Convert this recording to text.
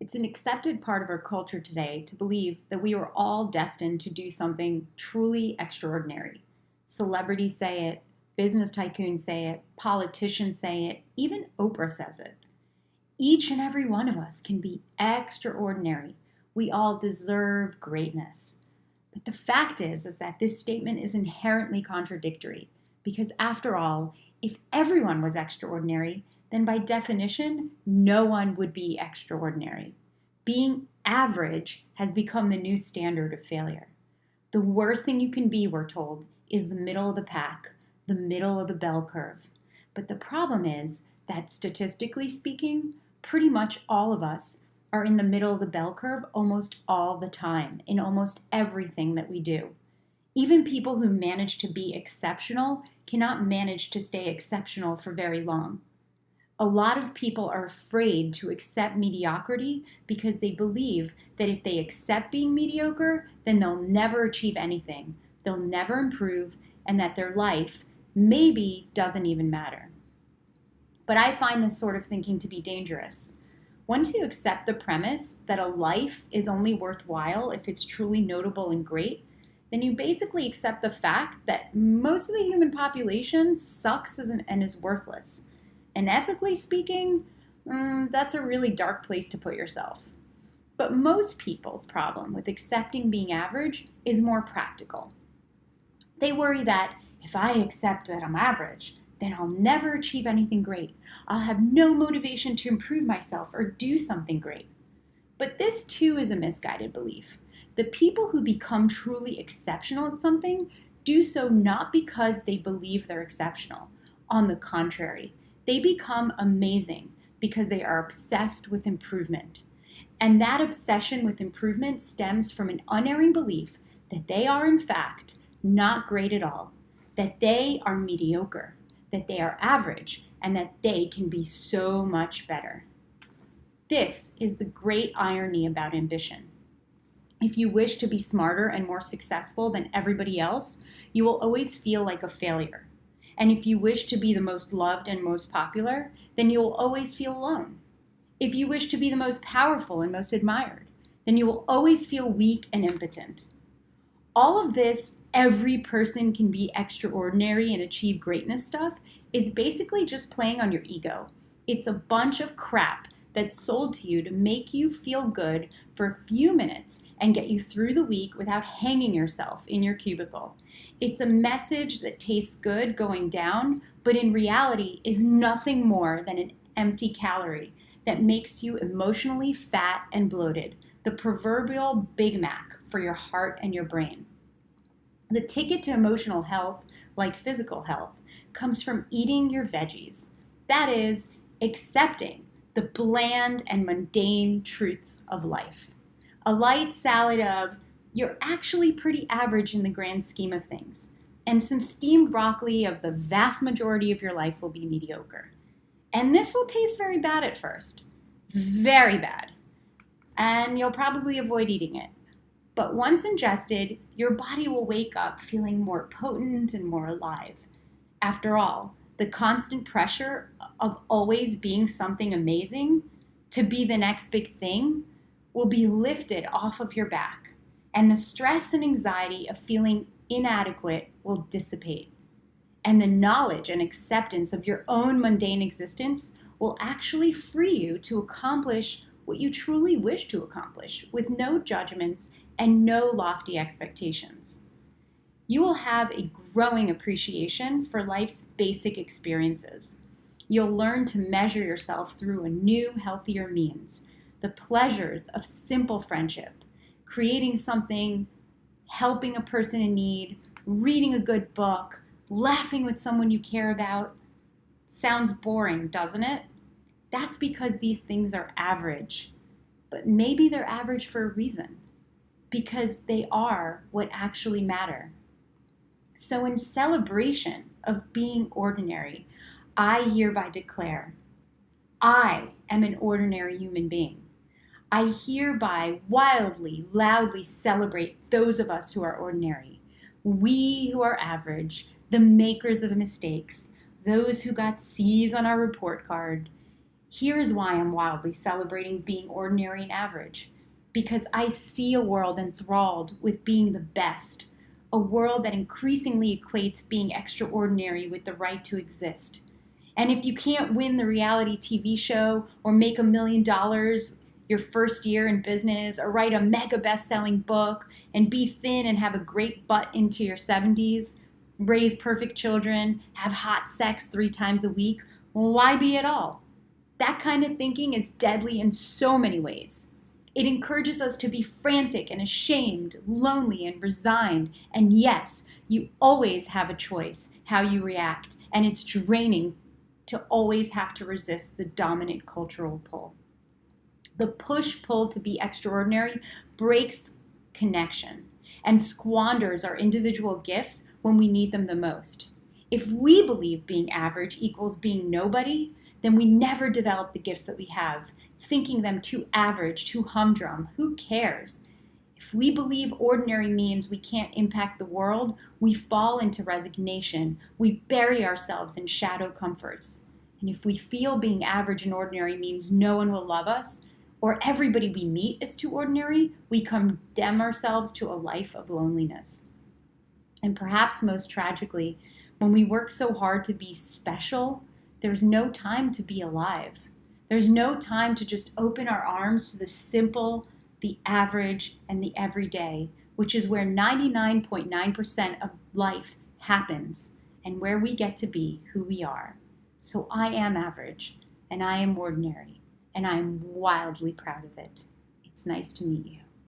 It's an accepted part of our culture today to believe that we are all destined to do something truly extraordinary. Celebrities say it, business tycoons say it, politicians say it, even Oprah says it. Each and every one of us can be extraordinary. We all deserve greatness. But the fact is that this statement is inherently contradictory because after all, if everyone was extraordinary, then by definition, no one would be extraordinary. Being average has become the new standard of failure. The worst thing you can be, we're told, is the middle of the pack, the middle of the bell curve. But the problem is that statistically speaking, pretty much all of us are in the middle of the bell curve almost all the time, in almost everything that we do. Even people who manage to be exceptional cannot manage to stay exceptional for very long. A lot of people are afraid to accept mediocrity because they believe that if they accept being mediocre, then they'll never achieve anything, they'll never improve, and that their life maybe doesn't even matter. But I find this sort of thinking to be dangerous. Once you accept the premise that a life is only worthwhile if it's truly notable and great, then you basically accept the fact that most of the human population sucks and is worthless. And ethically speaking, that's a really dark place to put yourself. But most people's problem with accepting being average is more practical. They worry that if I accept that I'm average, then I'll never achieve anything great. I'll have no motivation to improve myself or do something great. But this too is a misguided belief. The people who become truly exceptional at something do so not because they believe they're exceptional. On the contrary, they become amazing because they are obsessed with improvement. And that obsession with improvement stems from an unerring belief that they are in fact not great at all, that they are mediocre, that they are average, and that they can be so much better. This is the great irony about ambition. If you wish to be smarter and more successful than everybody else, you will always feel like a failure. And if you wish to be the most loved and most popular, then you will always feel alone. If you wish to be the most powerful and most admired, then you will always feel weak and impotent. All of this, every person can be extraordinary and achieve greatness stuff, is basically just playing on your ego. It's a bunch of crap that's sold to you to make you feel good for a few minutes and get you through the week without hanging yourself in your cubicle. It's a message that tastes good going down, but in reality is nothing more than an empty calorie that makes you emotionally fat and bloated, the proverbial Big Mac for your heart and your brain. The ticket to emotional health, like physical health, comes from eating your veggies. That is, accepting the bland and mundane truths of life. A light salad of, you're actually pretty average in the grand scheme of things, and some steamed broccoli of the vast majority of your life will be mediocre. And this will taste very bad at first. Very bad. And you'll probably avoid eating it. But once ingested, your body will wake up feeling more potent and more alive. After all, the constant pressure of always being something amazing, to be the next big thing, will be lifted off of your back, and the stress and anxiety of feeling inadequate will dissipate. And the knowledge and acceptance of your own mundane existence will actually free you to accomplish what you truly wish to accomplish with no judgments and no lofty expectations. You will have a growing appreciation for life's basic experiences. You'll learn to measure yourself through a new, healthier means, the pleasures of simple friendship, creating something, helping a person in need, reading a good book, laughing with someone you care about. Sounds boring, doesn't it? That's because these things are average. But maybe they're average for a reason, because they are what actually matter. So in celebration of being ordinary, I hereby declare, I am an ordinary human being. I hereby wildly, loudly celebrate those of us who are ordinary. We who are average, the makers of mistakes, those who got C's on our report card. Here is why I'm wildly celebrating being ordinary and average. Because I see a world enthralled with being the best, a world that increasingly equates being extraordinary with the right to exist. And if you can't win the reality TV show or make $1 million your first year in business or write a mega best-selling book and be thin and have a great butt into your 70s, raise perfect children, have hot sex 3 times a week, well, why be at all? That kind of thinking is deadly in so many ways. It encourages us to be frantic and ashamed, lonely and resigned. And yes, you always have a choice how you react, and it's draining to always have to resist the dominant cultural pull. The push-pull to be extraordinary breaks connection and squanders our individual gifts when we need them the most. If we believe being average equals being nobody, then we never develop the gifts that we have, thinking them too average, too humdrum. Who cares? If we believe ordinary means we can't impact the world, we fall into resignation. We bury ourselves in shadow comforts. And if we feel being average and ordinary means no one will love us, or everybody we meet is too ordinary, we condemn ourselves to a life of loneliness. And perhaps most tragically, when we work so hard to be special, there's no time to be alive. There's no time to just open our arms to the simple, the average, and the everyday, which is where 99.9% of life happens and where we get to be who we are. So I am average, and I am ordinary, and I am wildly proud of it. It's nice to meet you.